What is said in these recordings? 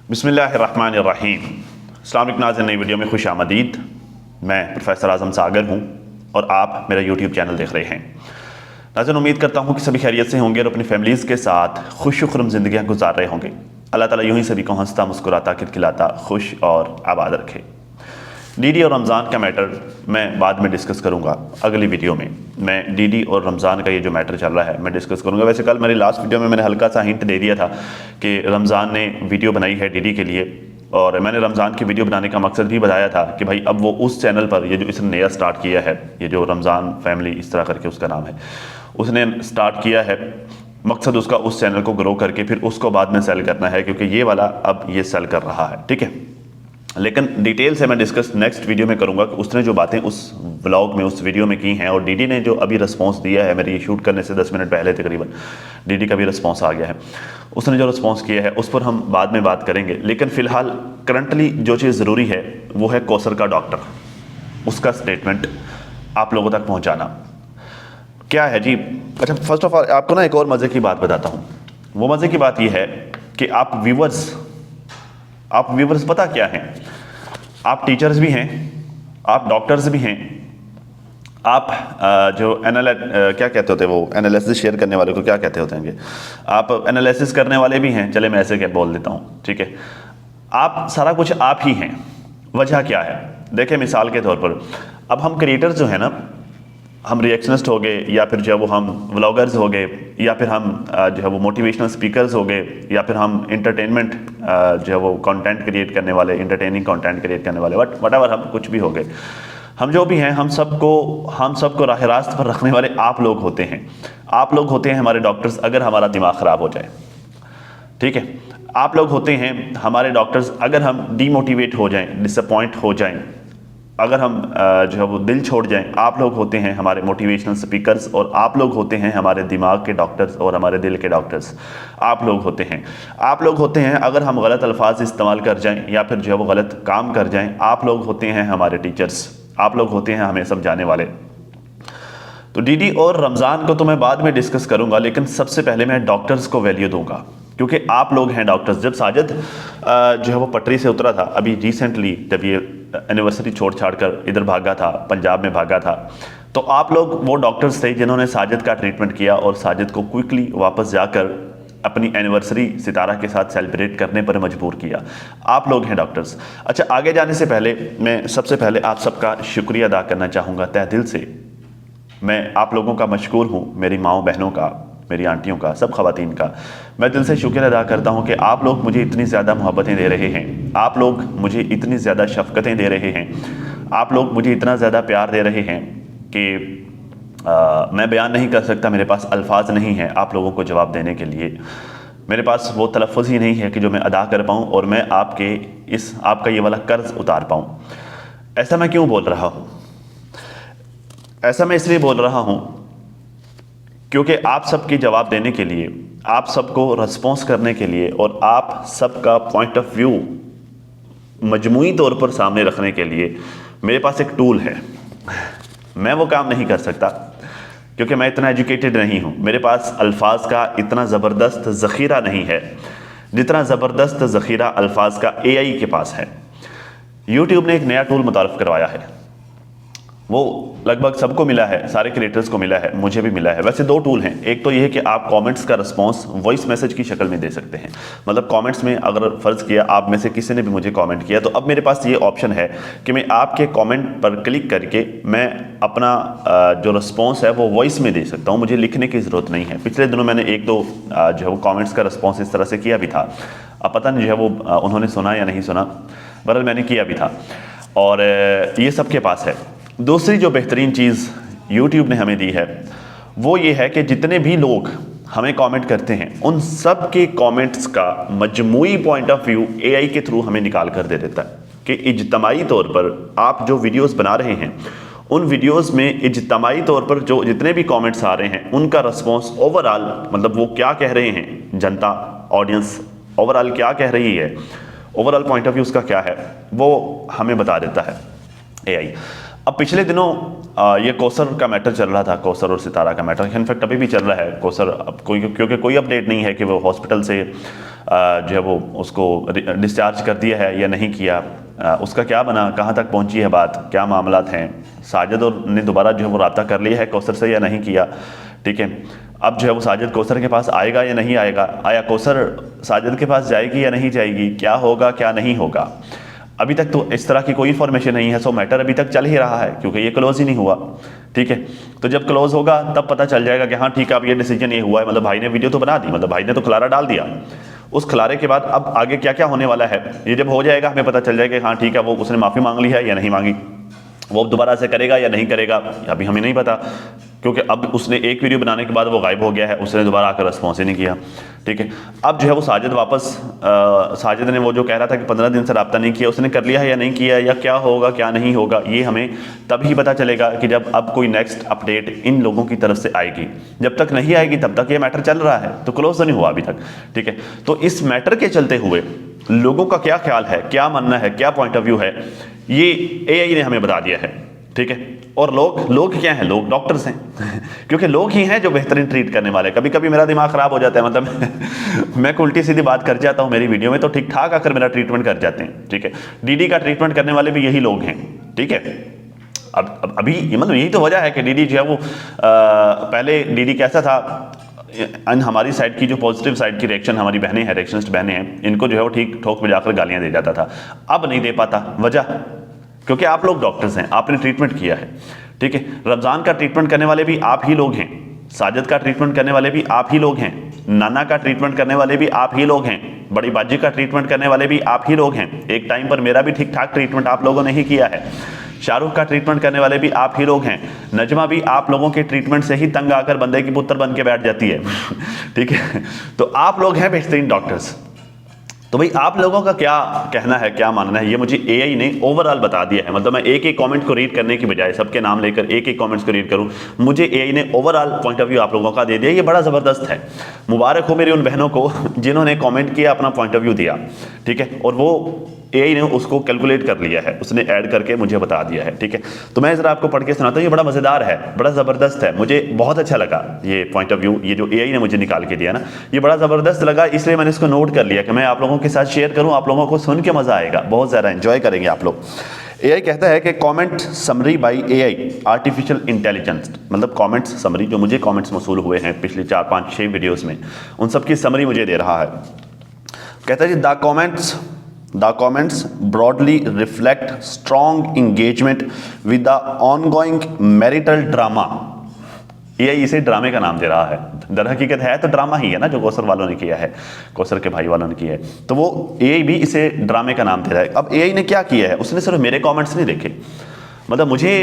बिस्मिल्लाहिर्रहमानिर्रहीम। अस्सलाम वालेकुम नाज़रीन, नई वीडियो में खुश आमदीद। मैं प्रोफेसर आज़म सागर हूँ और आप मेरा यूट्यूब चैनल देख रहे हैं। नाज़रीन, उम्मीद करता हूँ कि सभी खैरियत से होंगे और अपनी फैमिलीज़ के साथ खुश खुर्रम ज़िंदगियाँ गुजार रहे होंगे। अल्लाह ताला यूँ ही सभी को हंसता मुस्कुराता खिलखिलाता खुश और आबाद रखे। डीडी और रमज़ान का मैटर मैं बाद में डिस्कस करूंगा। अगली वीडियो में मैं डीडी और रमज़ान का ये जो मैटर चल रहा है मैं डिस्कस करूंगा। वैसे कल मेरी लास्ट वीडियो में मैंने हल्का सा हिंट दे दिया था कि रमज़ान ने वीडियो बनाई है डीडी के लिए, और मैंने रमज़ान की वीडियो बनाने का मकसद भी बताया था कि भाई अब वो उस चैनल पर, ये जो इसने नया स्टार्ट किया है, ये जो रमज़ान फैमिली इस तरह करके उसका नाम है, उसने स्टार्ट किया है, मकसद उसका उस चैनल को ग्रो करके फिर उसको बाद में सेल करना है, क्योंकि ये वाला अब ये सेल कर रहा है। ठीक है, लेकिन डिटेल से मैं डिस्कस नेक्स्ट वीडियो में करूंगा कि उसने जो बातें उस व्लॉग में, उस वीडियो में की हैं, और डीडी ने जो अभी रिस्पांस दिया है, मेरे ये शूट करने से 10 मिनट पहले तकरीबन डीडी का भी रिस्पांस आ गया है, उसने जो रिस्पांस किया है उस पर हम बाद में बात करेंगे। लेकिन फ़िलहाल करंटली जो चीज़ ज़रूरी है वो है कौसर का डॉक्टर, उसका स्टेटमेंट आप लोगों तक पहुँचाना। क्या है जी? अच्छा, फर्स्ट ऑफ ऑल आपको ना एक और मज़े की बात बताता हूँ। वो मज़े की बात यह है कि आप व्यूवर्स पता क्या हैं? आप टीचर्स भी हैं, आप डॉक्टर्स भी हैं, आप जो क्या कहते होते हैं, वो एनालिसिस शेयर करने वाले को क्या कहते होते हैं, आप एनालिसिस करने वाले भी हैं। चले मैं ऐसे क्या बोल देता हूँ, ठीक है। आप सारा कुछ आप ही हैं। वजह क्या है? देखें, मिसाल के तौर पर अब हम क्रिएटर्स जो है ना, हम रिएक्शनिस्ट हो गए, या फिर जो है वो हम व्लॉगर्स हो गए, या फिर हम जो है वो मोटिवेशनल स्पीकर्स हो गए, या फिर हम इंटरटेनमेंट जो है वो कंटेंट क्रिएट करने वाले, इंटरटेनिंग कंटेंट क्रिएट करने वाले, वटएवर हम कुछ भी हो गए, हम जो भी हैं, हम सबको राह रास्त पर रखने वाले आप लोग होते हैं। आप लोग होते हैं हमारे डॉक्टर्स अगर हमारा दिमाग ख़राब हो जाए। ठीक है, आप लोग होते हैं हमारे डॉक्टर्स अगर हम डीमोटिवेट हो जाएं, डिसअपॉइंट हो जाएं, अगर हम जो है वो दिल छोड़ जाएं। आप लोग होते हैं हमारे मोटिवेशनल स्पीकर्स, और आप लोग होते हैं हमारे दिमाग के डॉक्टर्स और हमारे दिल के डॉक्टर्स। आप लोग होते हैं अगर हम गलत अल्फाज इस्तेमाल कर जाएं या फिर जो है वो गलत काम कर जाएं। आप लोग होते हैं हमारे टीचर्स, आप लोग होते हैं हमें समझाने वाले। तो डीडी और रमज़ान को तो मैं बाद में डिस्कस करूंगा, लेकिन सबसे पहले मैं डॉक्टर्स को वैल्यू दूंगा, क्योंकि आप लोग हैं डॉक्टर्स। जब साजिद जो है वो पटरी से उतरा था अभी रिसेंटली, जब ये एनिवर्सरी छोड़ छाड़ कर इधर भागा था, पंजाब में भागा था, तो आप लोग वो डॉक्टर्स थे जिन्होंने साजिद का ट्रीटमेंट किया और साजिद को क्विकली वापस जाकर अपनी एनिवर्सरी सितारा के साथ सेलिब्रेट करने पर मजबूर किया। आप लोग हैं डॉक्टर्स। अच्छा, आगे जाने से पहले मैं सबसे पहले आप सबका शुक्रिया अदा करना चाहूँगा तहे दिल से। मैं आप लोगों का मशकूर हूँ, मेरी माँओं बहनों का, मेरी आंटियों का, सब ख़वातीन का मैं दिल से शुक्र अदा करता हूँ कि आप लोग मुझे इतनी ज़्यादा मोहब्बतें दे रहे हैं, आप लोग मुझे इतनी ज़्यादा शफ़क़तें दे रहे हैं, आप लोग मुझे इतना ज़्यादा प्यार दे रहे हैं कि मैं बयान नहीं कर सकता। मेरे पास अल्फाज नहीं है आप लोगों को जवाब देने के लिए। मेरे पास वो तलफ़्फ़ुज़ ही नहीं है कि जो मैं अदा कर पाऊँ और मैं आपका ये वाला कर्ज़ उतार पाऊँ। ऐसा मैं क्यों बोल रहा हूँ? ऐसा मैं इसलिए बोल रहा हूँ क्योंकि आप सबके जवाब देने के लिए, आप सबको रिस्पॉन्स करने के लिए, और आप सबका पॉइंट ऑफ व्यू मजमूई तौर पर सामने रखने के लिए मेरे पास एक टूल है। मैं वो काम नहीं कर सकता क्योंकि मैं इतना एजुकेटेड नहीं हूँ। मेरे पास अल्फाज का इतना ज़बरदस्त ज़ख़ीरा नहीं है जितना ज़बरदस्त ज़ख़ीरा अल्फाज का AI के पास है। यूट्यूब ने एक नया टूल मुतारफ़ करवाया है, वो लगभग सबको मिला है, सारे क्रिएटर्स को मिला है, मुझे भी मिला है। वैसे दो टूल हैं। एक तो ये है कि आप कमेंट्स का रिस्पांस वॉइस मैसेज की शक्ल में दे सकते हैं। मतलब कमेंट्स में अगर फ़र्ज़ किया आप में से किसी ने भी मुझे कमेंट किया, तो अब मेरे पास ये ऑप्शन है कि मैं आपके कमेंट पर क्लिक करके मैं अपना जो रिस्पॉन्स है वो वॉइस में दे सकता हूँ। मुझे लिखने की ज़रूरत नहीं है। पिछले दिनों मैंने एक दो जो है वो कॉमेंट्स का रिस्पॉन्स इस तरह से किया भी था। अब पता नहीं जो है वो उन्होंने सुना या नहीं सुना, बहरहाल मैंने किया भी था, और ये सबके पास है। दूसरी जो बेहतरीन चीज़ YouTube ने हमें दी है वो ये है कि जितने भी लोग हमें कमेंट करते हैं उन सब के कमेंट्स का मजमूई पॉइंट ऑफ व्यू AI के थ्रू हमें निकाल कर दे देता है कि इज्तमाई तौर पर आप जो वीडियोस बना रहे हैं उन वीडियोस में इज्तमाई तौर पर जो जितने भी कमेंट्स आ रहे हैं उनका रिस्पॉन्स ओवरऑल, मतलब वो क्या कह रहे हैं, जनता ऑडियंस ओवरऑल क्या कह रही है, ओवरऑल पॉइंट ऑफ व्यू उसका क्या है, वो हमें बता देता है AI। अब पिछले दिनों ये कौसर का मैटर चल रहा था, कौसर और सितारा का मैटर, इनफैक्ट अभी भी चल रहा है। कौसर अब क्योंकि कोई अपडेट नहीं है कि वो हॉस्पिटल से जो है वो उसको डिस्चार्ज कर दिया है या नहीं किया, उसका क्या बना, कहाँ तक पहुँची है बात, क्या मामला हैं। साजिद और ने दोबारा जो है वो रब्ता कर लिया है कौसर से या नहीं किया, ठीक है। अब जो है वो साजिद कौसर के पास आएगा या नहीं आएगा, आया कौसर साजिद के पास जाएगी या नहीं जाएगी, क्या होगा क्या नहीं होगा, अभी तक तो इस तरह की कोई इन्फॉर्मेशन नहीं है। सो मैटर अभी तक चल ही रहा है क्योंकि ये क्लोज ही नहीं हुआ, ठीक है। तो जब क्लोज होगा तब पता चल जाएगा कि हाँ ठीक है अब ये डिसीजन ये हुआ है, मतलब भाई ने वीडियो तो बना दी, मतलब भाई ने तो खलारा डाल दिया। उस खलारे के बाद अब आगे क्या क्या होने वाला है ये जब हो जाएगा हमें पता चल जाएगा हाँ ठीक है वो उसने माफ़ी मांग ली है या नहीं मांगी, वो दोबारा से करेगा या नहीं करेगा अभी हमें नहीं पता, क्योंकि अब उसने एक वीडियो बनाने के बाद वो गायब हो गया है, उसने दोबारा आकर रिस्पॉन्स ही नहीं किया, ठीक है। अब जो है वो साजिद वापस साजिद ने वो जो कह रहा था कि 15 दिन से रब्ता नहीं किया, उसने कर लिया है या नहीं किया, या क्या होगा क्या नहीं होगा, ये हमें तभी पता चलेगा कि जब अब कोई नेक्स्ट अपडेट इन लोगों की तरफ से आएगी। जब तक नहीं आएगी तब तक ये मैटर चल रहा है, तो क्लोज तो नहीं हुआ अभी तक, ठीक है। तो इस मैटर के चलते हुए लोगों का क्या ख्याल है, क्या मानना है, क्या पॉइंट ऑफ व्यू है, ये एआई ने हमें बता दिया है, ठीक है। और लोग क्या हैं, लोग डॉक्टर्स हैं क्योंकि लोग ही हैं जो बेहतरीन ट्रीट करने वाले। कभी कभी मेरा दिमाग खराब हो जाता है, मतलब मैं उल्टी सीधी बात कर जाता हूं मेरी वीडियो में, तो ठीक ठाक आकर मेरा ट्रीटमेंट कर जाते हैं, ठीक है। डीडी का ट्रीटमेंट करने वाले भी यही लोग हैं, ठीक है। अब अभी मतलब यही तो वजह है कि डीडी जो है वो पहले डीडी कैसा था, हमारी साइड की जो पॉजिटिव साइड की रिएक्शन, हमारी बहनें हैं, रिएक्शनिस्ट बहनें हैं, इनको जो है वो ठीक ठोक बजाकर गालियां दे जाता था। अब नहीं दे पाता, वजह क्योंकि आप लोग डॉक्टर्स हैं, आपने ट्रीटमेंट किया है, ठीक है। रमज़ान का ट्रीटमेंट करने वाले भी आप ही लोग हैं, साजिद का ट्रीटमेंट करने वाले भी आप ही लोग हैं, नाना का ट्रीटमेंट करने वाले भी आप ही लोग हैं, बड़ी बाजी का ट्रीटमेंट करने वाले भी आप ही लोग हैं। एक टाइम पर मेरा भी ठीक ठाक ट्रीटमेंट आप लोगों ने ही किया है। शाहरुख का ट्रीटमेंट करने वाले भी आप ही लोग हैं। नजमा भी आप लोगों के ट्रीटमेंट से ही तंग आकर बंदे की पुत्र बन के बैठ जाती है ठीक है। तो आप लोग हैं बेहतरीन डॉक्टर्स। तो भाई आप लोगों का क्या कहना है, क्या मानना है, ये मुझे एआई ने ओवरऑल बता दिया है। मतलब मैं एक एक कमेंट को रीड करने की बजाय सबके नाम लेकर एक एक कमेंट्स को रीड करूं, मुझे एआई ने ओवरऑल पॉइंट ऑफ व्यू आप लोगों का दे दिया। ये बड़ा ज़बरदस्त है। मुबारक हो मेरी उन बहनों को जिन्होंने कमेंट किया, अपना पॉइंट ऑफ व्यू दिया, ठीक है। और वो एआई ने उसको कैलकुलेट कर लिया है, उसने ऐड करके मुझे बता दिया है, ठीक है। तो मैं ज़रा आपको पढ़ के सुनाता हूँ। ये बड़ा मज़ेदार है, बड़ा ज़बरदस्त है, मुझे बहुत अच्छा लगा ये पॉइंट ऑफ व्यू, ये जो एआई ने मुझे निकाल के दिया ना, ये बड़ा ज़बरदस्त लगा। इसलिए मैंने इसको नोट कर लिया कि मैं आप लोगों के साथ शेयर करूँ, आप लोगों को सुन के मज़ा आएगा, बहुत ज़्यादा एंजॉय करेंगे आप लोग। एआई कहता है कि comment summary bye AI artificial intelligence, मतलब कमेंट्स समरी, जो मुझे कमेंट्स मौसूल हुए हैं पिछले 4, 5, 6 वीडियोस में, उन सब की समरी मुझे दे रहा है। कहता है जी the comments broadly reflect strong engagement with the ongoing marital drama. AI इसे ड्रामे का नाम दे रहा है, दर हकीकत है तो ड्रामा ही है ना, जो कौसर वालों ने किया है, कौसर के भाई वालों ने किया है, तो वो एआई भी इसे ड्रामे का नाम दे रहा है। अब एआई ने क्या किया है, उसने सिर्फ मेरे कमेंट्स नहीं देखे, मतलब मुझे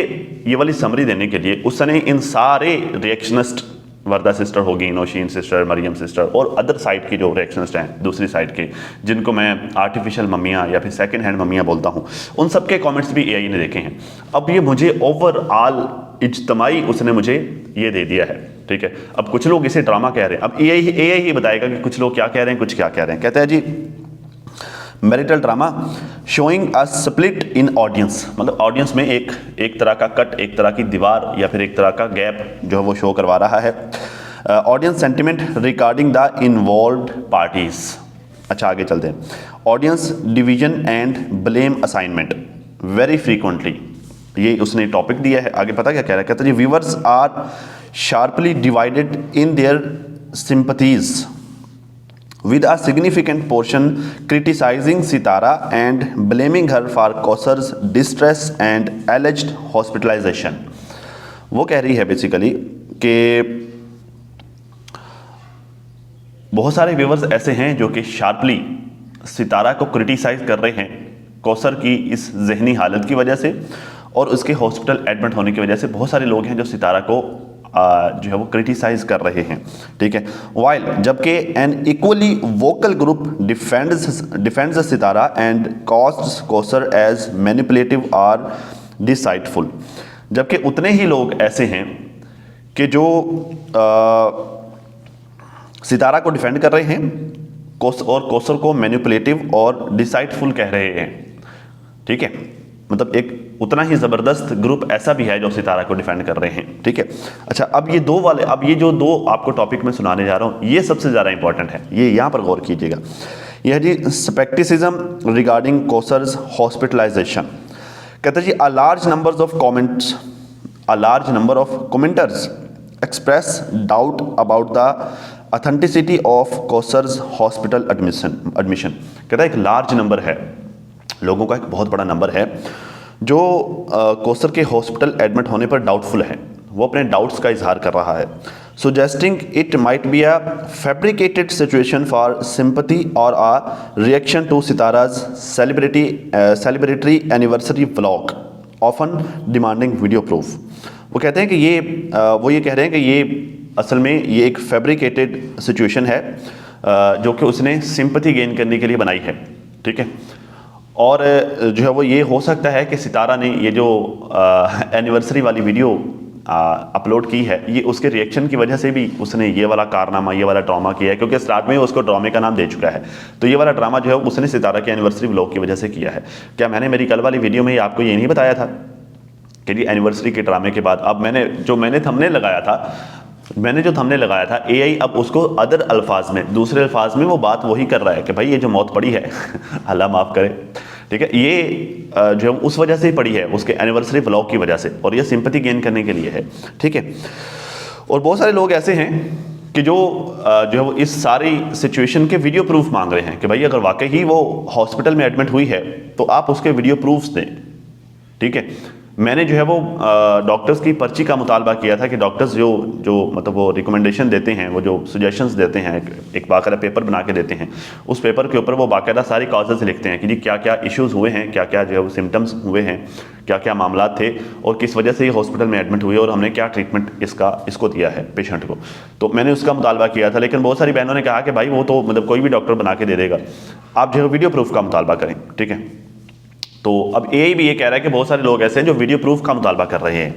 ये वाली समरी देने के लिए उसने इन सारे रिएक्शनिस्ट, वर्दा सिस्टर होगी, नौशीन सिस्टर, मरियम सिस्टर और अदर साइड की जो रिएक्शनिस्ट हैं दूसरी साइड के, जिनको मैं आर्टिफिशियल मम्मियाँ या फिर सेकंड हैंड मम्मियाँ बोलता हूँ, उन सब के कमेंट्स भी एआई ने देखे हैं। अब ये मुझे ओवरऑल इज्तमाई उसने मुझे ये दे दिया है, ठीक है। अब कुछ लोग इसे ड्रामा कह रहे हैं, अब एआई ही बताएगा कि कुछ लोग क्या कह रहे हैं, कुछ क्या कह रहे हैं। कहता है जी marital drama showing a split in audience, मतलब ऑडियंस में एक तरह का कट, एक तरह की दीवार या फिर एक तरह का गैप जो है वो शो करवा रहा है। Audience sentiment regarding the involved parties. अच्छा आगे चलते हैं। Audience division and blame assignment very frequently, ये उसने टॉपिक दिया है। आगे पता क्या कह रहा है, कहता है जी viewers are sharply divided in their sympathies with a significant portion criticizing Sitara and blaming her for Kausar's distress and alleged hospitalization। वो कह रही है बेसिकली कि बहुत सारे व्यूवर्स ऐसे हैं जो कि शार्पली सितारा को क्रिटिसाइज कर रहे हैं कौसर की इस जहनी हालत की वजह से और उसके हॉस्पिटल एडमिट होने की वजह से। बहुत सारे लोग हैं जो सितारा को जो है वो क्रिटिसाइज कर रहे हैं, ठीक है। वाइल जबकि an equally vocal group defends Sitara and casts Kausar as manipulative और डिसाइटफुल। जबकि उतने ही लोग ऐसे हैं कि जो सितारा को डिफेंड कर रहे हैं और कौसर को मैनिपुलेटिव और डिसाइटफुल कह रहे हैं, ठीक है। मतलब एक उतना ही ज़बरदस्त ग्रुप ऐसा भी है जो सितारा को डिफेंड कर रहे हैं, ठीक है। अच्छा, अब ये जो दो आपको टॉपिक मैं सुनाने जा रहा हूँ, ये सबसे ज़्यादा इंपॉर्टेंट है, ये यहाँ पर गौर कीजिएगा। यह जी स्पेक्टिसिज्म रिगार्डिंग कोसर्स हॉस्पिटलाइजेशन। कहता है जी a large number of commenters express doubt about the authenticity of Kausar's hospital admission. कहता है एक लार्ज नंबर है लोगों का, एक बहुत बड़ा नंबर है जो कोसर के हॉस्पिटल एडमिट होने पर डाउटफुल है, वो अपने डाउट्स का इजहार कर रहा है। suggesting it might be a fabricated situation for sympathy or a reaction to Sitara's celebratory anniversary vlog, often demanding video proof। वो कहते हैं कि वो ये कह रहे हैं कि ये असल में ये एक फैब्रिकेटेड सिचुएशन है जो कि उसने सिंपैथी गेन करने के लिए बनाई है, ठीक है। और जो है वो ये हो सकता है कि सितारा ने ये जो एनिवर्सरी वाली वीडियो अपलोड की है, ये उसके रिएक्शन की वजह से भी उसने ये वाला कारनामा, ये वाला ड्रामा किया है, क्योंकि स्टार्ट में उसको ड्रामे का नाम दे चुका है। तो ये वाला ड्रामा जो है उसने सितारा के एनिवर्सरी व्लॉग की वजह से किया है। क्या मैंने मेरी कल वाली वीडियो में आपको ये नहीं बताया था कि जी एनिवर्सरी के ड्रामे के बाद अब मैंने जो थंबनेल लगाया था एआई अब उसको अदर अल्फाज में, दूसरे अल्फाज में वो बात वही कर रहा है कि भाई ये जो मौत पड़ी है अल्लाह माफ़ करे, ठीक है, ये जो है उस वजह से ही पड़ी है, उसके एनिवर्सरी व्लॉग की वजह से, और ये सिंपैथी गेन करने के लिए है, ठीक है। और बहुत सारे लोग ऐसे हैं कि जो है वो इस सारी सिचुएशन के वीडियो प्रूफ मांग रहे हैं कि भाई अगर वाकई ही वो हॉस्पिटल में एडमिट हुई है तो आप उसके वीडियो प्रूफ्स दें, ठीक है। मैंने जो है वो डॉक्टर्स की पर्ची का मुतालबा किया था कि डॉक्टर्स जो मतलब वो रिकमेंडेशन देते हैं, वो जो सजेशंस देते हैं, एक बाकायदा पेपर बना के देते हैं, उस पेपर के ऊपर वो बाकायदा सारी कॉजेज़ लिखते हैं कि जी क्या क्या इश्यूज़ हुए हैं, क्या क्या जो है वो सिम्टम्स हुए हैं, क्या क्या मामला थे और किस वजह से ये हॉस्पिटल में एडमिट हुई और हमने क्या ट्रीटमेंट इसको दिया है पेशेंट को। तो मैंने उसका मुतालबा किया था, लेकिन बहुत सारी बहनों ने कहा कि भाई वो तो मतलब कोई भी डॉक्टर बना के दे देगा, आप जो है वीडियो प्रूफ का मुतालबा करें, ठीक है। तो अब एआई भी ये कह रहा है कि बहुत सारे लोग ऐसे हैं जो वीडियो प्रूफ का मुतालबा कर रहे हैं।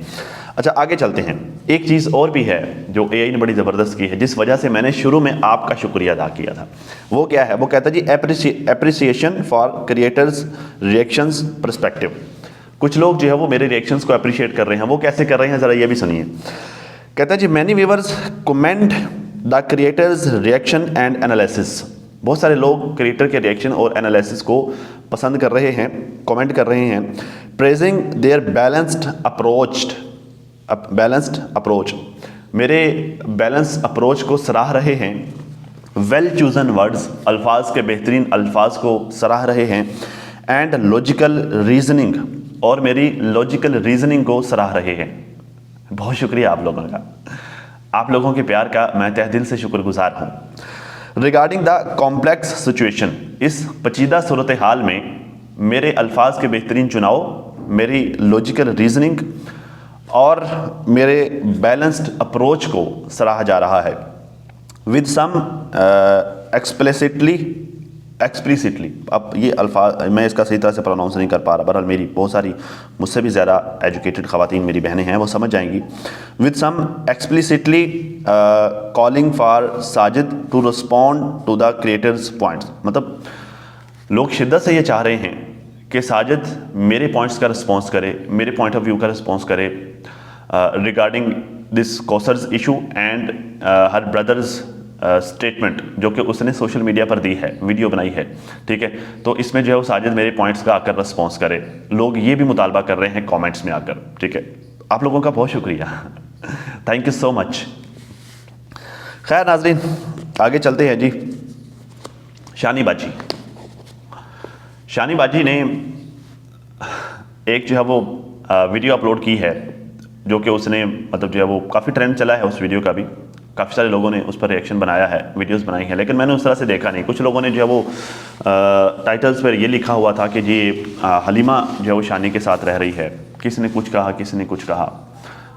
अच्छा, आगे चलते हैं। एक चीज़ और भी है जो एआई ने बड़ी ज़बरदस्त की है, जिस वजह से मैंने शुरू में आपका शुक्रिया अदा किया था। वो क्या है? वो कहता है जी appreciation for creators reactions perspective. कुछ लोग जो है वो मेरे रिएक्शंस को अप्रिशिएट कर रहे हैं। वो कैसे कर रहे हैं ज़रा ये भी सुनिए। कहता है जी many viewers comment the creators reaction and analysis. बहुत सारे लोग क्रिएटर के रिएक्शन और एनालिसिस को पसंद कर रहे हैं, कमेंट कर रहे हैं। प्रेजिंग देयर बैलेंस्ड अप्रोच, मेरे बैलेंस अप्रोच को सराह रहे हैं। वेल चूजन वर्ड्स, अल्फाज के बेहतरीन अल्फाज को सराह रहे हैं। एंड लॉजिकल रीजनिंग, और मेरी लॉजिकल रीजनिंग को सराह रहे हैं। बहुत शुक्रिया आप लोगों का, आप लोगों के प्यार का मैं तहे दिल से शुक्रगुजार हूँ। रिगार्डिंग द कॉम्प्लेक्स सिचुएशन, इस पेचीदा सूरत हाल में मेरे अल्फाज के बेहतरीन चुनाव, मेरी लॉजिकल रीजनिंग और मेरे बैलेंस्ड अप्रोच को सराहा जा रहा है। विद सम एक्सप्लिसिटली, अब ये अल्फाज मैं इसका सही तरह से प्रोनाउंस नहीं कर पा रहा, बहरहाल मेरी बहुत सारी मुझसे भी ज़्यादा एजुकेटेड ख़वातीन मेरी बहनें हैं, वो समझ जाएंगी। With some explicitly calling for Sajid to respond to the creators points, मतलब लोग शिद्दत से ये चाह रहे हैं कि साजिद मेरे पॉइंट्स का रिस्पॉन्स करे, मेरे पॉइंट ऑफ व्यू का रिस्पॉन्स करे regarding this Kausar's issue and her brothers statement जो कि उसने सोशल मीडिया पर दी है, वीडियो बनाई है, ठीक है। तो इसमें जो है वो साजिद मेरे पॉइंट्स का आकर रिस्पॉन्स करे। लोग ये भी मुतालबा कर रहे हैं कमेंट्स में आकर, ठीक है। आप लोगों का बहुत शुक्रिया, थैंक यू सो मच। खैर नाजरीन, आगे चलते हैं जी। शानी बाजी ने एक जो है वो वीडियो अपलोड की है जो कि उसने मतलब जो है वो काफ़ी ट्रेंड चला है उस वीडियो का भी, काफ़ी सारे लोगों ने उस पर रिएक्शन बनाया है, वीडियोस बनाई हैं, लेकिन मैंने उस तरह से देखा नहीं। कुछ लोगों ने जो है वो टाइटल्स पर ये लिखा हुआ था कि जी हलीमा जो है वो शानी के साथ रह रही है, किसी ने कुछ कहा, किसी ने कुछ कहा,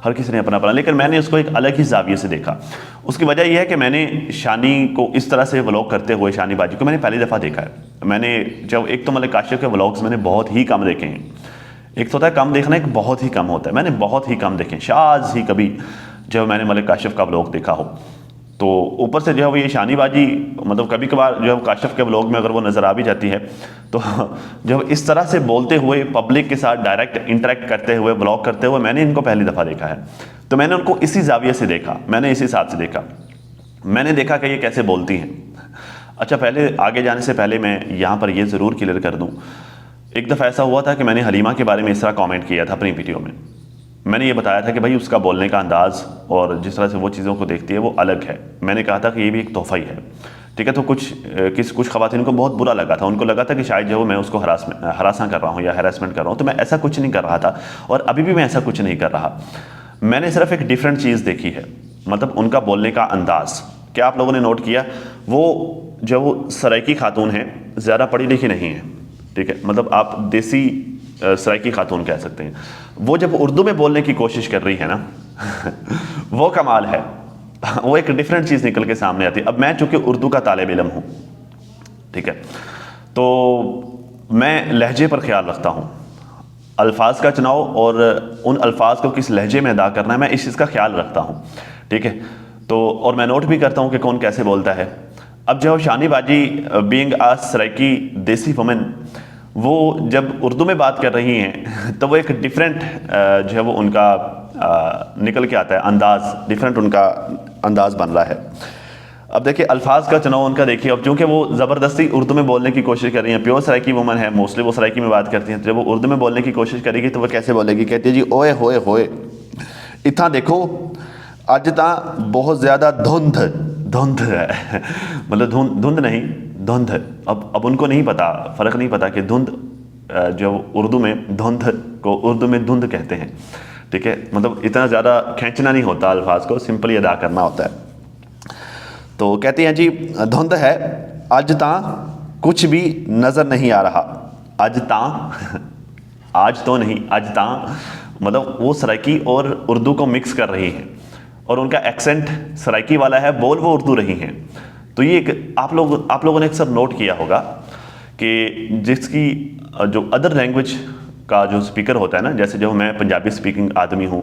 हर किसी ने अपना अपना, लेकिन मैंने उसको एक अलग ही जाविये से देखा। उसकी वजह यह है कि मैंने शानी को इस तरह से व्लॉग करते हुए, शानी बाजी को मैंने पहली दफ़ा देखा है। मैंने जब एक तो मलिक काशिफ के व्लॉग्स मैंने बहुत ही कम देखे हैं, एक तो होता है कम देखना, एक बहुत ही कम होता है। मैंने बहुत ही कम देखे, शायद ही कभी जब मैंने मलिक काशिफ का व्लॉग देखा हो। तो ऊपर से जो है वो ये शानीबाजी, मतलब कभी कभार जो है वो काशिफ के व्लॉग में अगर वो नज़र आ भी जाती है, तो जो इस तरह से बोलते हुए पब्लिक के साथ डायरेक्ट इंटरेक्ट करते हुए व्लॉग करते हुए मैंने इनको पहली दफ़ा देखा है। तो मैंने उनको इसी जाविये से देखा, मैंने इसी हिसाब से देखा, मैंने देखा कि ये कैसे बोलती हैं। अच्छा, पहले आगे जाने से पहले मैं यहाँ पर ये ज़रूर क्लियर कर दूँ, एक दफ़ा ऐसा हुआ था कि मैंने हलीमा के बारे में इस तरह कमेंट किया था अपनी वीडियो में। मैंने ये बताया था कि भाई उसका बोलने का अंदाज़ और जिस तरह से वो चीज़ों को देखती है वो अलग है। मैंने कहा था कि ये भी एक तोहफ़ा ही है, ठीक है। तो कुछ ख़वातीन को बहुत बुरा लगा था, उनको लगा था कि शायद जो मैं उसको हरासा कर रहा हूँ या हैरेसमेंट कर रहा हूँ। तो मैं ऐसा कुछ नहीं कर रहा था और अभी भी मैं ऐसा कुछ नहीं कर रहा। मैंने सिर्फ एक डिफरेंट चीज़ देखी है, मतलब उनका बोलने का अंदाज़। क्या आप लोगों ने नोट किया, वो जो वो सराइकी खातून है, ज़्यादा पढ़ी लिखी नहीं है, ठीक है, मतलब आप देसी सराइकी खातून कह सकते हैं। वो जब उर्दू में बोलने की कोशिश कर रही है ना वो कमाल है, वो एक डिफरेंट चीज़ निकल के सामने आती है। अब मैं चूँकि उर्दू का तालिब इल्म हूँ, ठीक है, तो मैं लहजे पर ख्याल रखता हूँ, अल्फाज का चुनाव और उन अल्फाज को किस लहजे में अदा करना है, मैं इस चीज़ का ख्याल रखता हूँ, ठीक है। तो और मैं नोट भी करता हूँ कि कौन कैसे बोलता है। अब जो शानीबाजी बीइंग आ सराइकी देसी वुमेन, वो जब उर्दू में बात कर रही हैं तो वो एक डिफरेंट जो है वो उनका निकल के आता है अंदाज़, डिफरेंट उनका अंदाज़ बन रहा है। अब देखिए अल्फाज का चुनाव उनका देखिए, अब चूँकि वो ज़बरदस्ती उर्दू में बोलने की कोशिश कर रही हैं, प्योर सराइकी वुमन है, मोस्टली वो सराइकी में बात करती हैं, तो जब वो उर्दू में बोलने की कोशिश करेगी तो वो कैसे बोलेगी, कहती है जी ओए होए होए इतना देखो अज ता बहुत ज़्यादा धुंध है मतलब धुंध नहीं, धुंध। अब उनको नहीं पता, फ़र्क नहीं पता कि धुंध जो उर्दू में धुंध को उर्दू में धुंध कहते हैं, ठीक है, मतलब इतना ज़्यादा खींचना नहीं होता, अल्फाज को सिंपली अदा करना होता है। तो कहती हैं जी धुंध है, अज ता कुछ भी नज़र नहीं आ रहा, अज ता आज तो नहीं, अज ता मतलब वो सराइकी और उर्दू को मिक्स कर रही हैं और उनका एक्सेंट सराइकी वाला है, बोल वो उर्दू रही हैं। तो ये एक आप लोगों ने अक्सर नोट किया होगा कि जिसकी जो अदर लैंग्वेज का जो स्पीकर होता है ना, जैसे जो मैं पंजाबी स्पीकिंग आदमी हूँ,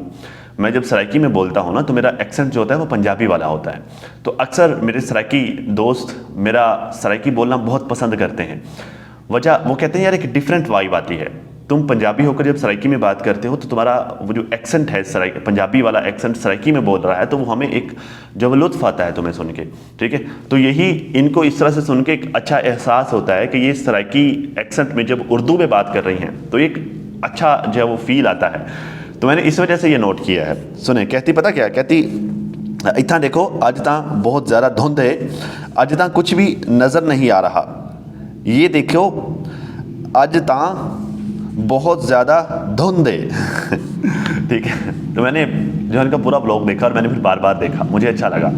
मैं जब सराइकी में बोलता हूँ ना तो मेरा एक्सेंट जो होता है वो पंजाबी वाला होता है। तो अक्सर मेरे सराइकी दोस्त मेरा सराइकी बोलना बहुत पसंद करते हैं। वजह वो कहते हैं यार एक डिफरेंट वाइब आती है, तुम पंजाबी होकर जब सराइकी में बात करते हो तो तुम्हारा वो जो एक्सेंट है सराइकी पंजाबी वाला एक्सेंट सराइकी में बोल रहा है, तो वो हमें एक जो लुत्फ़ आता है तुम्हें सुन के, ठीक है। तो यही इनको इस तरह से सुन के एक अच्छा एहसास होता है कि ये सराइकी एक्सेंट में जब उर्दू में बात कर रही हैं तो एक अच्छा जो है वो फील आता है। तो मैंने इस वजह से ये नोट किया है। सुने कहती पता क्या कहती, इतना देखो अज ता बहुत ज़्यादा धुंध है, अज ता कुछ भी नज़र नहीं आ रहा, ये देखो अज ता बहुत ज़्यादा धुंध है ठीक है। तो मैंने जो इनका पूरा ब्लॉग देखा और मैंने फिर बार बार देखा, मुझे अच्छा लगा।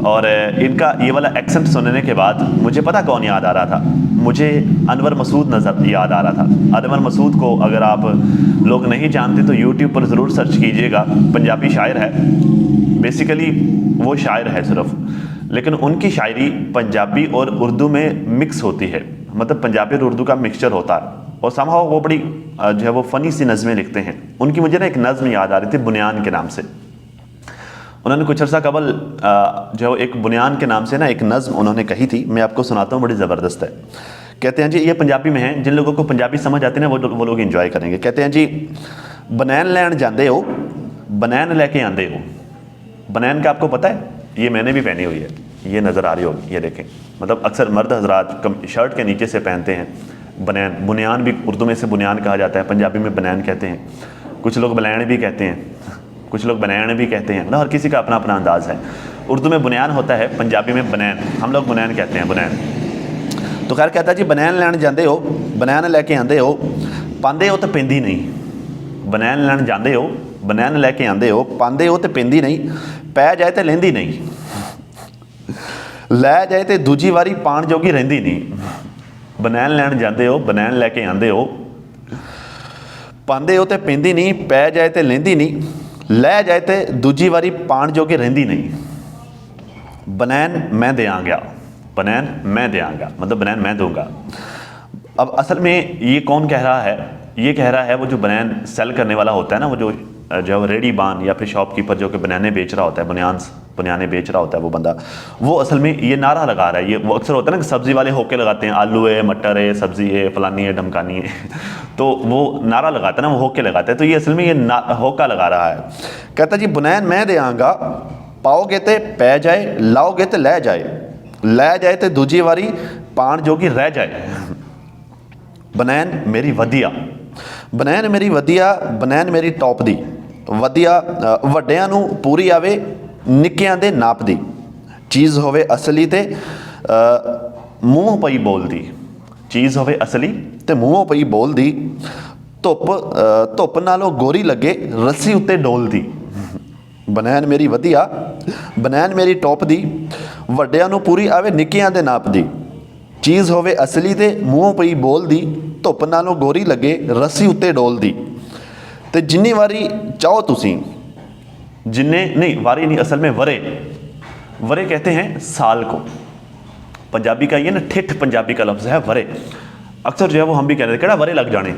और इनका ये वाला एक्सेंट सुनने के बाद मुझे पता कौन याद आ रहा था, मुझे अनवर मसूद नज़र याद आ रहा था। अनवर मसूद को अगर आप लोग नहीं जानते तो यूट्यूब पर ज़रूर सर्च कीजिएगा, पंजाबी शायर है, बेसिकली वो शायर है सिर्फ, लेकिन उनकी शायरी पंजाबी और उर्दू में मिक्स होती है, मतलब पंजाबी और उर्दू का मिक्सचर होता है और समहाउ वो बड़ी जो है वो फ़नी सी नज़में लिखते हैं। उनकी मुझे ना एक नज़म याद आ रही थी बुनियान के नाम से। उन्होंने कुछ अर्सा कबल जो एक बुनियान के नाम से ना एक नज़म उन्होंने कही थी, मैं आपको सुनाता हूँ, बड़ी ज़बरदस्त है। कहते हैं जी, ये पंजाबी में है, जिन लोगों को पंजाबी समझ आती है ना वो लोग इंजॉय करेंगे। कहते हैं जी, बनैन लैन जाते हो, बनैन लेके आते हो। बनैन का आपको पता है, ये मैंने भी पहनी हुई है, ये नज़र आ रही होगी, ये देखें, मतलब अक्सर मर्द हजरात शर्ट के नीचे से पहनते हैं बनैन। बुनियान भी उर्दू में से बुनियान कहा जाता है, पंजाबी में बनैन कहते हैं। कुछ लोग बलैन भी कहते हैं, कुछ लोग बनैन भी कहते हैं, मतलब हर किसी का अपना अपना अंदाज़ है। उर्दू में बुनियान होता है, पंजाबी में बनैन, हम लोग बनैन कहते हैं, बनैन। तो खैर कहता जी, बनैन लैन जाते हो, बनैन लैके आते हो, पांदे हो तो पेंदी नहीं। बनैन लैन जाते हो, बनैन लैके आते हो, पांदे हो तो पेंदी नहीं, पै जाए तो लेंदी नहीं, लै जाए तो दूजी वारी पाण जोगी रहिंदी नहीं। बनैन लैन जाते हो, बनैन लैके आते हो, पांदे हो तो पेंदी नहीं, पै जाए तो लेंदी नहीं, लै जाए तो दूजी वारी पाण जोगी रहिंदी नहीं। बनैन मैं देंगा, बनैन मैं देंगा, मतलब बनैन मैं दूंगा। अब असल में ये कौन कह रहा है, ये कह रहा है वो जो बनैन सेल करने वाला होता है ना, वो जो रेडी बान या फिर शॉपकीपर जो कि बनाने बेच रहा होता है, बनियान्स बनियाने बेच रहा होता है वो बंदा, वो असल में ये नारा लगा रहा है। ये वो अक्सर होता है ना कि सब्जी वाले होके लगाते हैं, आलू है, मटर है, सब्जी है, फलानी है, ढमकानी है तो वो नारा लगाता है ना, वो होके लगाता है। तो ये असल में ये होका लगा रहा है। कहता जी बुनैन मैं देंगा, पाओगे तो पै जाए, लाओगे तो लै जाए तो दूजी वारी पाण जोगी रह जाए। बनैन मेरी वधिया, बनैन मेरी वधिया, बनैन मेरी टॉप दी, वधिया ਵੱਡਿਆਂ ਨੂੰ पूरी आवे, ਨਿੱਕਿਆਂ ਦੇ नाप दी, चीज़ होवे असली ते मूँहों पई बोलदी, चीज़ होवे असली ते मूँहों पई बोलदी, धुੱਪ नालों गोरी लगे, रस्सी उत्ते डोलदी। बनैन मेरी वधिया, बनैन मेरी टॉप दी, ਵੱਡਿਆਂ ਨੂੰ पूरी आवे, ਨਿੱਕਿਆਂ ਦੇ नाप दी, चीज़ होवे असली ते मूँहों पई बोलदी, धुੱਪ नालों गोरी लगे, रस्सी उत्ते डोलदी। ते जिन्नी वारी चाहो तुसी, जिन्ने नहीं वारी नहीं, असल में वरे, वरे कहते हैं साल को। पंजाबी का ये ना ठिठ पंजाबी का लफ्ज़ है वरे। अक्सर जो है वो हम भी कह रहे थे केड़ा वरे लग जाने,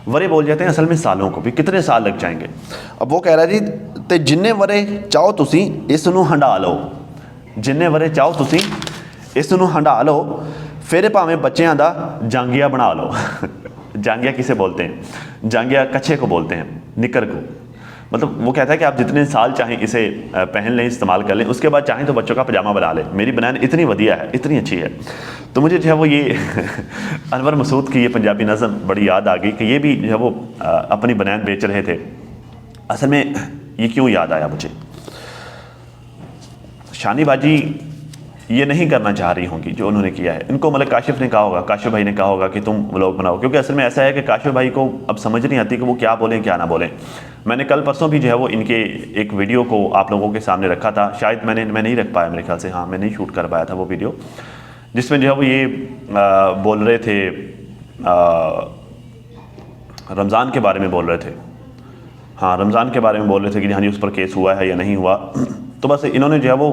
वरे बोल जाते हैं असल में सालों को भी, कितने साल लग जाएंगे। अब वो कह रहा है जी ते जिन्ने वरे चाहो तुसी इस नूं हंडा लो, जिन्ने वरे चाहो तुसी इस नूं हंडा लो, फिर भावें बच्चों का जांगिया बना लो। जांगिया किसे बोलते हैं? जांगिया कच्छे को बोलते हैं, निकर को। मतलब वो कहता है कि आप जितने साल चाहें इसे पहन लें, इस्तेमाल कर लें, उसके बाद चाहें तो बच्चों का पजामा बना लें। मेरी बनैन इतनी वधिया है, इतनी अच्छी है। तो मुझे जो है वो ये अनवर मसूद की ये पंजाबी नज़म बड़ी याद आ गई कि ये भी जो है वो अपनी बनैन बेच रहे थे। असल में ये क्यों याद आया मुझे, शानी बाजी ये नहीं करना चाह रही होंगी जो उन्होंने किया है। इनको मतलब काशिफ ने कहा होगा, काशिफ भाई ने कहा होगा कि तुम व्लॉग बनाओ, क्योंकि असल में ऐसा है कि काशिफ भाई को अब समझ नहीं आती कि वो क्या बोलें क्या ना बोलें। मैंने कल परसों भी जो है वो इनके एक वीडियो को आप लोगों के सामने रखा था, शायद मैं नहीं रख पाया मेरे ख्याल से, हाँ मैं नहीं शूट कर पाया था वो वीडियो, जिसमें जो है वो ये बोल रहे थे रमज़ान के बारे में बोल रहे थे। हाँ रमज़ान के बारे में बोल रहे थे कि हाँ जी उस पर केस हुआ है या नहीं हुआ। तो बस इन्होंने जो है वो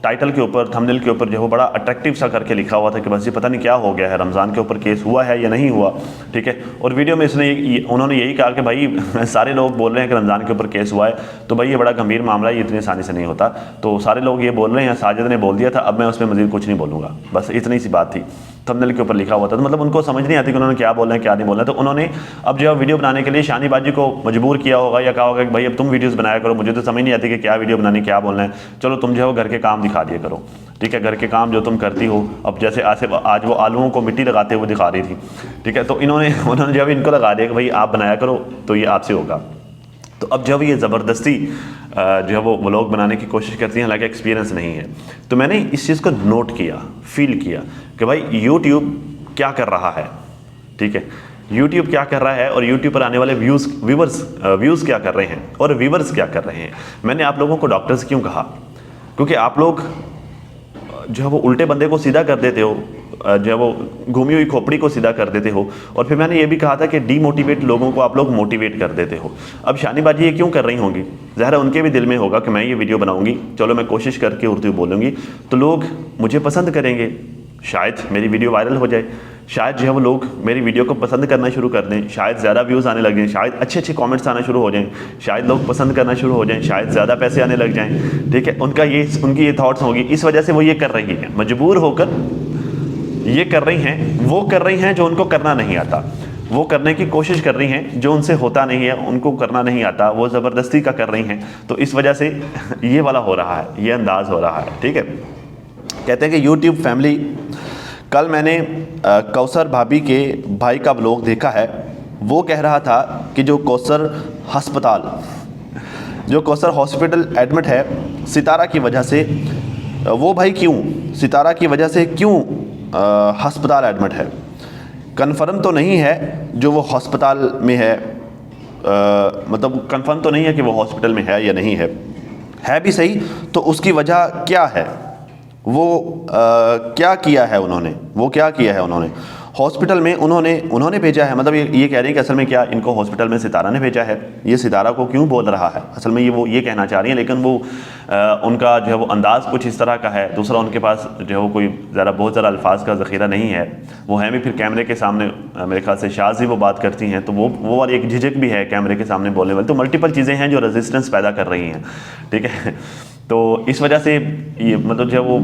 टाइटल के ऊपर, थंबनेल के ऊपर जो है वो बड़ा अट्रैक्टिव सा करके लिखा हुआ था कि बस ये पता नहीं क्या हो गया है, रमज़ान के ऊपर केस हुआ है या नहीं हुआ, ठीक है। और वीडियो में उन्होंने यही कहा कि भाई सारे लोग बोल रहे हैं कि रमज़ान के ऊपर केस हुआ है, तो भाई ये बड़ा गंभीर मामला है, ये इतनी आसानी से नहीं होता। तो सारे लोग ये बोल रहे हैं, साजिद ने बोल दिया था, अब मैं उसमें मज़ीद कुछ नहीं बोलूँगा, बस इतनी सी बात थी। थंबनेल के ऊपर लिखा हुआ था, तो मतलब उनको समझ नहीं आती कि उन्होंने क्या बोलना है क्या नहीं बोलना है। तो उन्होंने अब जो है वीडियो बनाने के लिए शानी बाजी को मजबूर किया होगा या कहा होगा कि भाई अब तुम वीडियोस बनाया करो, मुझे तो समझ नहीं आती कि क्या वीडियो बनानी क्या बोलना है, चलो तुम जो है वो घर के काम दिखा दिया करो, ठीक है, घर के काम जो तुम करती हो। अब जैसे आज वो आलूओं को मिट्टी लगाते हुए दिखा रही थी, ठीक है, तो उन्होंने जब इनको लगा दिया कि भाई आप बनाया करो तो ये आपसे होगा। तो अब जब ये ज़बरदस्ती जो है वो व्लॉग बनाने की कोशिश करती हैं, हालांकि एक्सपीरियंस नहीं है। तो मैंने इस चीज़ को नोट किया, फील किया कि भाई यूट्यूब क्या कर रहा है, ठीक है, यूट्यूब क्या कर रहा है और यूट्यूब पर आने वाले व्यूज़ क्या कर रहे हैं और व्यूवर्स क्या कर रहे हैं। मैंने आप लोगों को डॉक्टर्स क्यों कहा, क्योंकि आप लोग जो है वो उल्टे बंदे को सीधा कर देते हो, जो है वो घूमी हुई खोपड़ी को सीधा कर देते हो। और फिर मैंने ये भी कहा था कि डीमोटिवेट लोगों को आप लोग मोटिवेट कर देते हो। अब शानी बाजी ये क्यों कर रही होंगी, ज़ाहिर है उनके भी दिल में होगा कि मैं ये वीडियो बनाऊंगी, चलो मैं कोशिश करके उर्दू बोलूँगी तो लोग मुझे पसंद करेंगे, शायद मेरी वीडियो वायरल हो जाए, शायद जो है वो लोग मेरी वीडियो को पसंद करना शुरू कर दें, शायद ज़्यादा व्यूज़ आने लग जाएँ, शायद अच्छे अच्छे कमेंट्स आना शुरू हो जाएं, शायद लोग पसंद करना शुरू हो जाएं, शायद ज़्यादा पैसे आने लग जाएं, ठीक है। उनकी ये थॉट्स होगी, इस वजह से वो ये कर रही हैं, मजबूर होकर ये कर रही हैं। वो कर रही हैं जो उनको करना नहीं आता, वो करने की कोशिश कर रही हैं जो उनसे होता नहीं है, उनको करना नहीं आता, वो ज़बरदस्ती का कर रही हैं। तो इस वजह से ये वाला हो रहा है, ये अंदाज़ हो रहा है, ठीक है। कहते हैं कि यूट्यूब फैमिली, कल मैंने कौसर भाभी के भाई का व्लॉग देखा है, वो कह रहा था कि जो कौसर हॉस्पिटल एडमिट है सितारा की वजह से, वो भाई क्यों सितारा की वजह से क्यों हस्पताल एडमिट है, कन्फर्म तो नहीं है जो वो हस्पताल में है, मतलब कन्फर्म तो नहीं है कि वो हॉस्पिटल में है या नहीं है भी सही तो उसकी वजह क्या है, वो क्या किया है उन्होंने हॉस्पिटल में उन्होंने भेजा है। मतलब ये कह रहे हैं कि असल में क्या इनको हॉस्पिटल में सितारा ने भेजा है, ये सितारा को क्यों बोल रहा है, असल में वो ये कहना चाह रही हैं, लेकिन वो उनका जो है वो अंदाज़ कुछ इस तरह का है, दूसरा उनके पास जो है वो कोई बहुत ज़रा अल्फाज का ज़ख़ीरा नहीं है, वो हैं भी फिर कैमरे के सामने मेरे ख्याल से शाज़ ही वो बात करती हैं, तो वो वाली एक झिझक भी है कैमरे के सामने बोलने वाली। तो मल्टीपल चीज़ें हैं जो रेजिस्टेंस पैदा कर रही हैं, ठीक है। तो इस वजह से ये मतलब जो है वो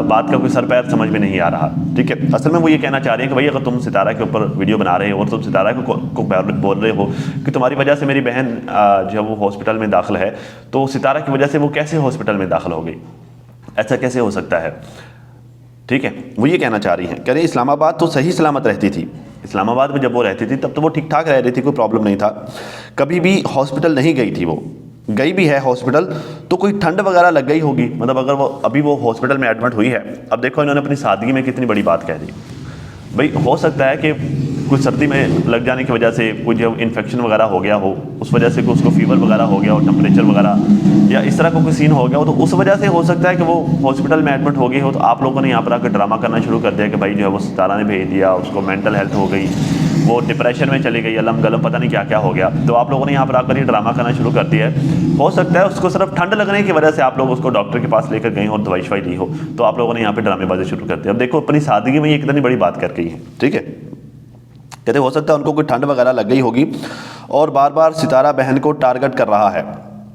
बात का कोई सर पैर समझ में नहीं आ रहा, ठीक है। असल में वो ये कहना चाह रहे हैं कि भाई अगर तुम सितारा के ऊपर वीडियो बना रहे हो और तुम सितारा को बोल रहे हो कि तुम्हारी वजह से मेरी बहन जो है वो हॉस्पिटल में दाखिल है, तो सितारा की वजह से वो कैसे हॉस्पिटल में दाखिल हो गई, ऐसा कैसे हो सकता है, ठीक है। वो ये कहना चाह रही हैं, कह रहे इस्लामाबाद तो सही सलामत रहती थी, इस्लामाबाद में जब वो रहती थी तब तो वो ठीक ठाक रह रही थी, कोई प्रॉब्लम नहीं था, कभी भी हॉस्पिटल नहीं गई थी। वो गई भी है हॉस्पिटल तो कोई ठंड वगैरह लग गई होगी, मतलब अगर वो अभी वो हॉस्पिटल में एडमिट हुई है। अब देखो इन्होंने अपनी सादगी में कितनी बड़ी बात कह दी। भाई हो सकता है कि कुछ सर्दी में लग जाने की वजह से कुछ जो इन्फेक्शन वगैरह हो गया हो, उस वजह से उसको फीवर वगैरह हो गया हो, टेम्परेचर वगैरह या इस तरह का कोई सीन हो गया हो, तो उस वजह से हो सकता है कि वो हॉस्पिटल में एडमिट हो गई हो। तो आप लोगों ने यहाँ पर आकर ड्रामा करना शुरू कर दिया कि भाई जो है वो सितारा ने भेज दिया, उसको मेंटल हेल्थ हो गई, वो डिप्रेशन में चली गई, अलम गलम पता नहीं क्या क्या हो गया। तो आप लोगों ने यहाँ पर आकर ये ड्रामा करना शुरू कर दिया है। हो सकता है उसको सिर्फ ठंड लगने की वजह से आप लोग उसको डॉक्टर के पास लेकर गए और दवाई शवाई ली हो, तो आप लोगों ने यहाँ पे ड्रामेबाजी शुरू कर दी। अब देखो अपनी सादगी में ये कितनी बड़ी बात कर गई है, ठीक है। कहते हो सकता है उनको कोई ठंड वगैरह लग गई होगी और बार बार सितारा बहन को टारगेट कर रहा है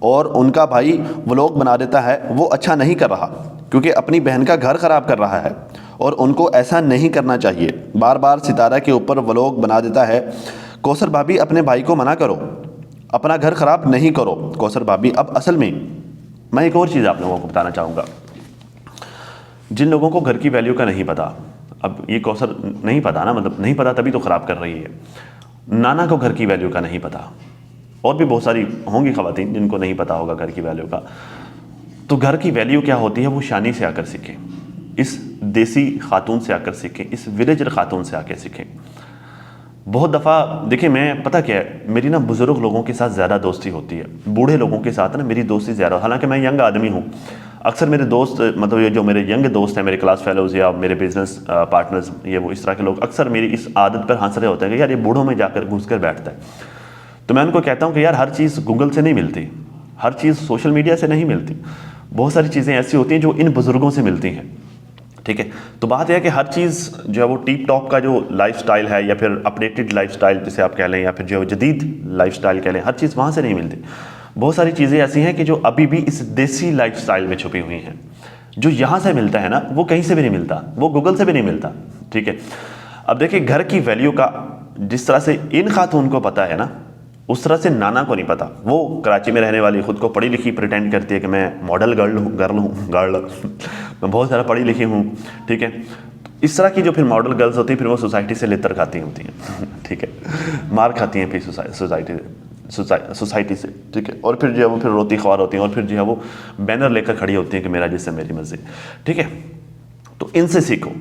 और उनका भाई व्लॉग बना देता है, वो अच्छा नहीं कर रहा क्योंकि अपनी बहन का घर ख़राब कर रहा है और उनको ऐसा नहीं करना चाहिए। बार बार सितारा के ऊपर व्लॉग बना देता है। कौसर भाभी अपने भाई को मना करो, अपना घर ख़राब नहीं करो कौसर भाभी। अब असल में मैं एक और चीज़ आप लोगों को बताना चाहूँगा, जिन लोगों को घर की वैल्यू का नहीं पता, अब ये कौसर नहीं पता ना, मतलब नहीं पता तभी तो ख़राब कर रही है। नाना को घर की वैल्यू का नहीं पता, और भी बहुत सारी होंगी ख़वातीन जिनको नहीं पता होगा घर की वैल्यू का। तो घर की वैल्यू क्या होती है वो शानी से आकर सीखें, इस देसी खातून से आकर सीखें, इस विलेजर खातून से आकर सीखें। बहुत दफ़ा देखिए, मैं पता क्या है, मेरी ना बुज़ुर्ग लोगों के साथ ज़्यादा दोस्ती होती है, बूढ़े लोगों के साथ ना मेरी दोस्ती ज़्यादा। हालांकि मैं यंग आदमी हूँ, अक्सर मेरे दोस्त मतलब ये जो मेरे यंग दोस्त हैं, मेरे क्लास फेलोज़ या मेरे बिजनेस पार्टनर्स, ये वो इस तरह के लोग अक्सर मेरी इस आदत पर हंस रहे होते हैं कि यार ये बूढ़ों में जाकर घुस कर बैठता है। तो मैं उनको कहता हूँ कि यार हर चीज़ गूगल से नहीं मिलती, हर चीज़ सोशल मीडिया से नहीं मिलती, बहुत सारी चीज़ें ऐसी होती हैं जो इन बुज़ुर्गों से मिलती हैं, ठीक है। तो बात यह है कि हर चीज़ जो है वो टिप टॉप का जो लाइफस्टाइल है या फिर अपडेटेड लाइफस्टाइल जिसे आप कह लें या फिर जो जदीद लाइफस्टाइल कह लें, हर चीज़ वहाँ से नहीं मिलती। बहुत सारी चीज़ें ऐसी हैं कि जो अभी भी इस देसी लाइफस्टाइल में छुपी हुई हैं। जो यहाँ से मिलता है ना वो कहीं से भी नहीं मिलता, वो गूगल से भी नहीं मिलता, ठीक है। अब देखिए घर की वैल्यू का जिस तरह से इन खातून को पता है ना, उस तरह से नाना को नहीं पता। वो कराची में रहने वाली, खुद को पढ़ी लिखी प्रिटेंड करती है कि मैं मॉडल गर्ल मैं बहुत ज़्यादा पढ़ी लिखी हूँ, ठीक है। इस तरह की जो फिर मॉडल गर्ल्स होती हैं फिर वो सोसाइटी से लेतर खाती होती हैं, ठीक है, मार खाती हैं फिर सोसाइटी से, ठीक है। और फिर जो है वो फिर रोती ख्वार होती हैं और फिर जो है वो बैनर लेकर खड़ी होती हैं कि मेरा जिससे मेरी मर्जी, ठीक है। तो इनसे सीखो,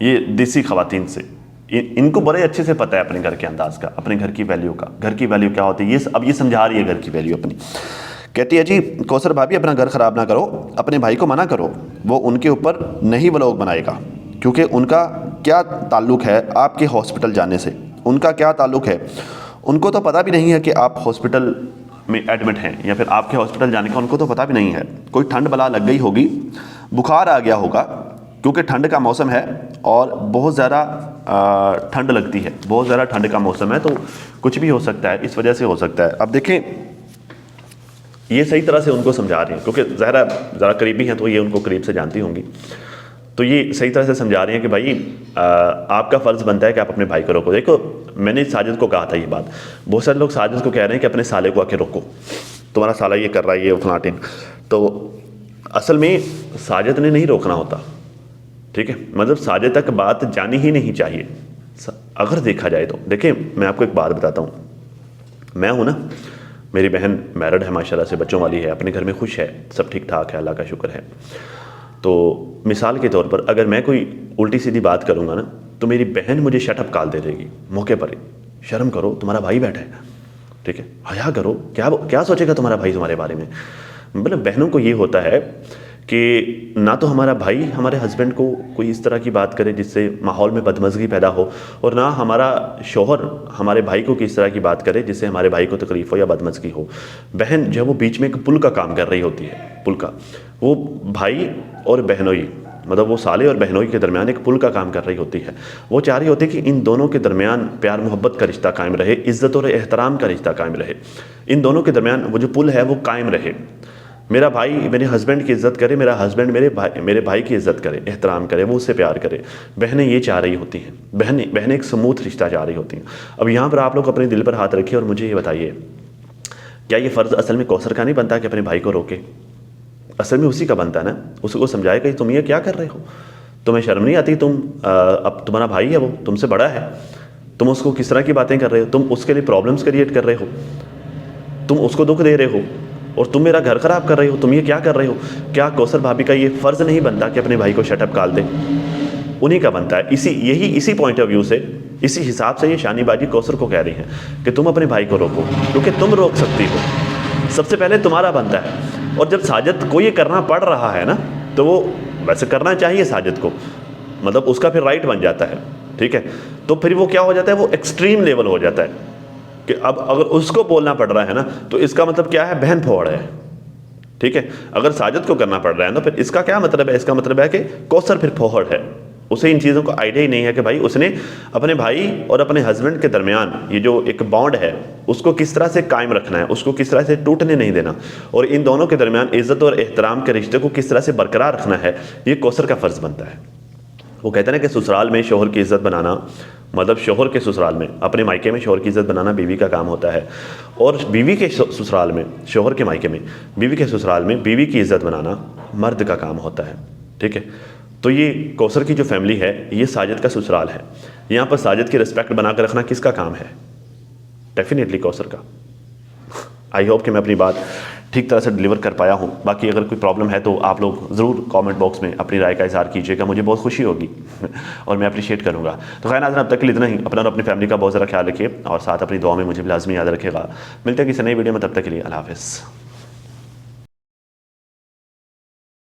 ये देसी खवातीन से, इनको बड़े अच्छे से पता है अपने घर के अंदाज का, अपने घर की वैल्यू का, घर की वैल्यू क्या होती है। ये अब ये समझा रही है घर की वैल्यू अपनी। कहती है जी कौसर भाभी अपना घर ख़राब ना करो, अपने भाई को मना करो, वो उनके ऊपर नहीं व्लॉग बनाएगा क्योंकि उनका क्या ताल्लुक़ है आपके हॉस्पिटल जाने से, उनका क्या ताल्लुक़ है, उनको तो पता भी नहीं है कि आप हॉस्पिटल में एडमिट हैं या फिर आपके हॉस्पिटल जाने का उनको तो पता भी नहीं है। कोई ठंड बला लग गई होगी, बुखार आ गया होगा क्योंकि ठंड का मौसम है और बहुत ज़्यादा ठंड लगती है, बहुत ज़्यादा ठंड का मौसम है, तो कुछ भी हो सकता है, इस वजह से हो सकता है। अब देखें ये सही तरह से उनको समझा रही हैं क्योंकि ज़रा करीबी हैं तो ये उनको करीब से जानती होंगी, तो ये सही तरह से समझा रही हैं कि भाई आपका फ़र्ज़ बनता है कि आप अपने भाई को रोको। देखो मैंने साजिद को कहा था ये बात, बहुत सारे लोग साजिद को कह रहे हैं कि अपने साले को आके रोको, तुम्हारा साला ये कर रहा है, ये फलाटिन। तो असल में साजिद ने नहीं रोकना होता, ठीक है, मतलब साजिद तक बात जानी ही नहीं चाहिए अगर देखा जाए तो। देखिए मैं आपको एक बात बताता हूँ, मैं हूँ ना, मेरी बहन मैरिड है माशाल्लाह से, बच्चों वाली है, अपने घर में खुश है, सब ठीक ठाक है, अल्लाह का शुक्र है। तो मिसाल के तौर पर अगर मैं कोई उल्टी सीधी बात करूँगा ना तो मेरी बहन मुझे शटअप कॉल दे देगी मौके पर ही, शर्म करो तुम्हारा भाई बैठा है, ठीक है, हया करो, क्या सोचेगा तुम्हारा भाई तुम्हारे बारे में। मतलब बहनों को ये होता है कि ना तो हमारा भाई हमारे हस्बैंड को कोई इस तरह की बात करे जिससे माहौल में बदमज़गी पैदा हो, और ना हमारा शौहर हमारे भाई को किस तरह की बात करे जिससे हमारे भाई को तकलीफ़ हो या बदमज़गी हो। बहन जो है वो बीच में एक पुल का काम कर रही होती है, पुल का, वो भाई और बहनोई, मतलब वो साले और बहनोई के दरमियान एक पुल का काम कर रही होती है। वो चाह रही होती है कि इन दोनों के दरमियान प्यार मोहब्बत का रिश्ता कायम रहे, इज़्ज़त और एहतराम का रिश्ता कायम रहे, इन दोनों के दरमियान वो जो पुल है वो कायम रहे। मेरा भाई मेरे हस्बैंड की इज़्ज़त करे, मेरा हस्बैंड मेरे भाई की इज़्ज़त करे, एहतराम करे, वो उससे प्यार करे। बहनें ये चाह रही होती हैं, बहनें एक स्मूथ रिश्ता चाह रही होती हैं। अब यहाँ पर आप लोग अपने दिल पर हाथ रखिए और मुझे ये बताइए, क्या ये फ़र्ज़ असल में कौसर का नहीं बनता कि अपने भाई को रोके? असल में उसी का बनता है ना, उसको समझाए कि तुम ये क्या कर रहे हो, तुम्हें शर्म नहीं आती, अब तुम्हारा भाई है, वो तुमसे बड़ा है, तुम उसको किस तरह की बातें कर रहे हो, तुम उसके लिए प्रॉब्लम्स क्रिएट कर रहे हो, तुम उसको दुख दे रहे हो, और तुम मेरा घर ख़राब कर रहे हो, तुम ये क्या कर रहे हो? क्या कौसर भाभी का ये फ़र्ज़ नहीं बनता कि अपने भाई को शटअप काल दे? उन्हीं का बनता है। इसी पॉइंट ऑफ व्यू से, इसी हिसाब से ये शानीबाजी कौसर को कह रही हैं कि तुम अपने भाई को रोको, क्योंकि तुम रोक सकती हो, सबसे पहले तुम्हारा बनता है। और जब साजिद को ये करना पड़ रहा है ना, तो वो वैसे करना चाहिए साजिद को, मतलब उसका फिर राइट बन जाता है, ठीक है। तो फिर वो क्या हो जाता है, वो एक्सट्रीम लेवल हो जाता है कि अब अगर उसको बोलना पड़ रहा है ना, तो इसका मतलब क्या है, बहन फोड़ है, ठीक है। अगर साजिद को करना पड़ रहा है ना, फिर इसका क्या मतलब है, इसका मतलब है कि कौसर फिर फोड़ है, उसे इन चीज़ों का आइडिया ही नहीं है कि भाई उसने अपने भाई और अपने हस्बैंड के दरमियान ये जो एक बॉन्ड है उसको किस तरह से कायम रखना है, उसको किस तरह से टूटने नहीं देना, और इन दोनों के दरमियान इज़्ज़त और एहतराम के रिश्ते को किस तरह से बरकरार रखना है, ये कौसर का फ़र्ज़ बनता है। वो कहते हैं ना कि ससुराल में शोहर की इज़्ज़त बनाना, मतलब शोहर के ससुराल में, अपने मायके में शोहर की इज़्ज़त बनाना बीवी का काम होता है, और बीवी के ससुराल में, शोहर के मायके में बीवी के ससुराल में बीवी की इज़्ज़त बनाना मर्द का काम होता है, ठीक है। तो ये कौसर की जो फैमिली है, ये साजिद का ससुराल है, यहाँ पर साजिद की रिस्पेक्ट बना कर रखना किसका काम है? डेफिनेटली कौसर का। आई होप कि मैं अपनी बात ठीक तरह से डिलीवर कर पाया हूँ। बाकी अगर कोई प्रॉब्लम है तो आप लोग ज़रूर कमेंट बॉक्स में अपनी राय का इज़हार कीजिएगा, मुझे बहुत खुशी होगी और मैं अप्रिशिएट करूँगा। तो खैर नाज़रीन, अब तक के लिए इतना ही। अपना और अपनी फैमिली का बहुत ज़्यादा ख्याल रखिए, और साथ अपनी दुआ में मुझे भी लाजमी याद रखिएगा। मिलते हैं किसी नई वीडियो में, तब तक के लिए अल्लाह हाफ़िज़।